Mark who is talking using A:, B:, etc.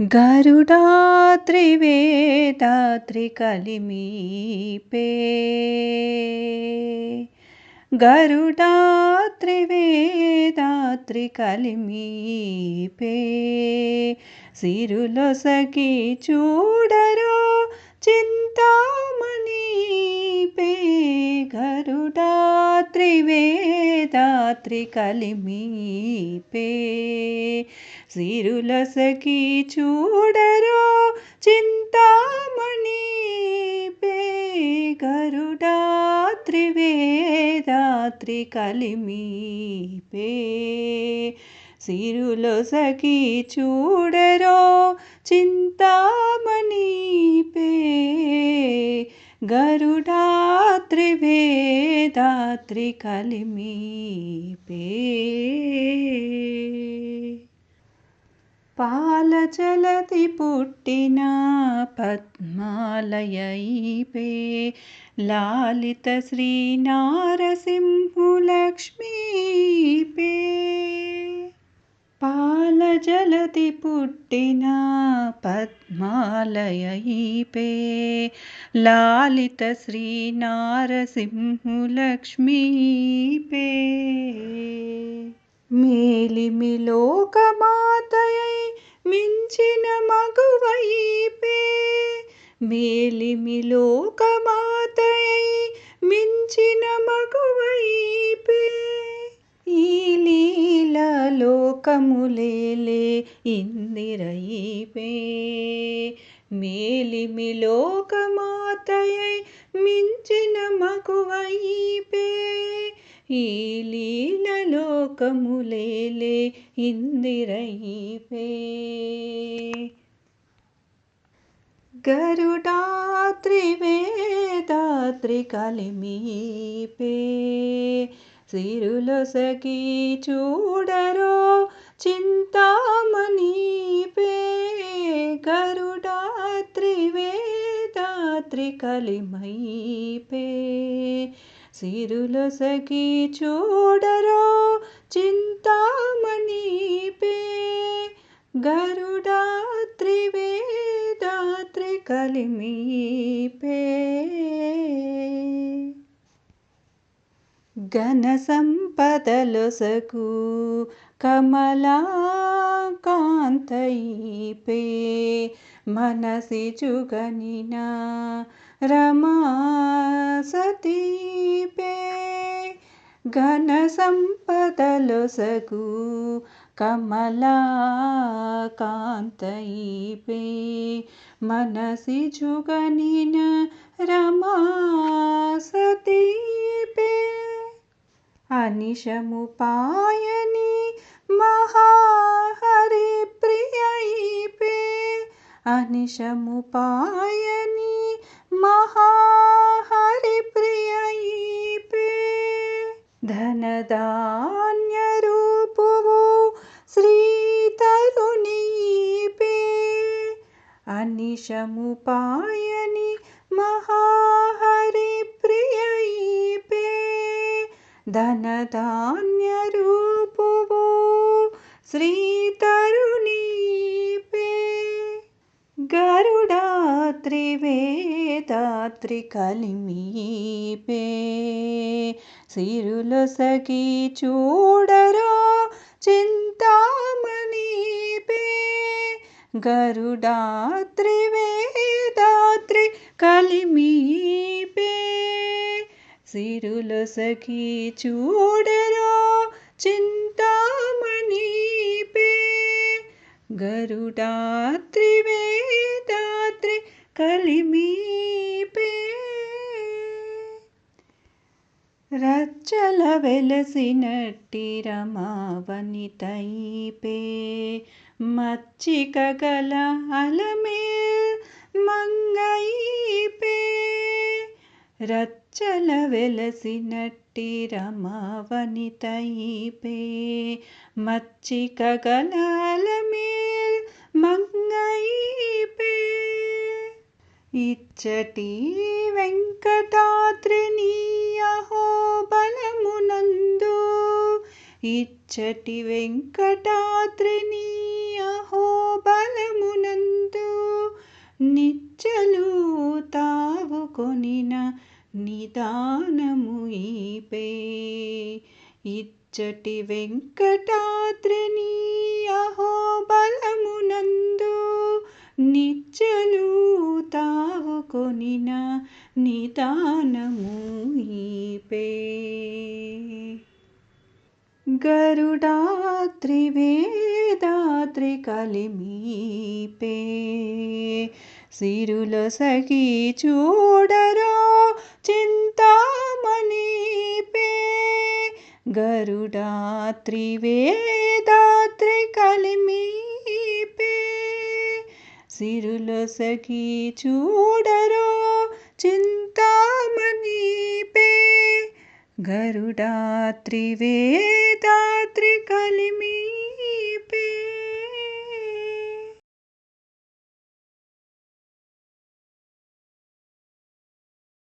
A: గరుడాద్రి వేదాద్రి కలిమీపే గరుడాద్రి వేదాద్రి కలిమీపే సిరులొసగి చూడరో చింతామణిపే గరుడాద్రి వేదాద్రి కలిమీపే సిరులొసగి చూడరో చింతామణిపే గరుడాద్రి వేదాద్రి కలిమీపే సిరులొసగి చూడరో చింతామణిపే గరుడాద్రి వేదాద్రి కలిమీపే పాలచలతి పుట్టిన పద్మాలయైపే లాలిత శ్రీ నారసింహులక్ష్మీపే పాలజలతి పుట్టిన పద్మాలయైపే లాలిత శ్రీ నారసింహులక్ష్మీపే మేలిమి లోకమాతయై మించిన మగువైపే మేలిమి లోకమాతయై మించిన మగువైపే ఈ లీల లోకములేలే ఇందిరైపే మేలిమి లోకమాతయై మించిన మగువైపే ఈ లీల లోకములేలే ఇందిరైపే గరుడాద్రి వేదాద్రి కలిమీపే సిరులొసగి చూడరో చింతామణిపే గరుడాద్రి వేదాద్రి కలిమీపే సిరులొసగి చూడరో చింతామణిపే గరుడాద్రి వేదాద్రి కలిమీపే ఘన సంపదలొసగు కమలాకాంతైపే మనసి జుగనిన రమా సతీపే ఘన సంపదలొసగు కమలాకాంతైపే మనసి జుగనిన రమా సతీపే అనిశము పాయని మహాహరిప్రియైపే అనిశము పాయని మహాహరిప్రియైపే ధనధాన్య రూపువు శ్రీతరుణీపే అనిశము పాయని మహాహరిప్రియైపే ధనధాన్య రూపువు శ్రీతరుణీపే గరుడాద్రి వేదాద్రి కలిమీపే సిరులొసగి చూడరో చింతామణిపే గరుడాద్రి వేదాద్రి కలిమీపే సిరులొసగి చూడరో చింతామణిపే గరుడాద్రి వేదాద్రి కలిమీపే రచ్చల వెలసినట్టి రమావనితైపే మచ్చిక గల అలమేల్ మంగైపే రచ్చల వెలసినట్టి రమావనితైపే మచ్చిక గల అలమేల్ మంగైపే ఇచ్చటి వెంకటాద్రి నీ అహోబలమునందు ఇచ్చటి వెంకటాద్రి నీ అహోబలమునందు కొనిన నిదానము ఈపే. గరుడాద్రి వేదాద్రి కలిమీపే సిరులొసగి చూడరో చింతామణిపే. గరుడాద్రి వేదాద్రి కలిమీపే సిరులొసగి చూడరో చింతామణిపే. గరుడాద్రి వేదాద్రి కలిమీ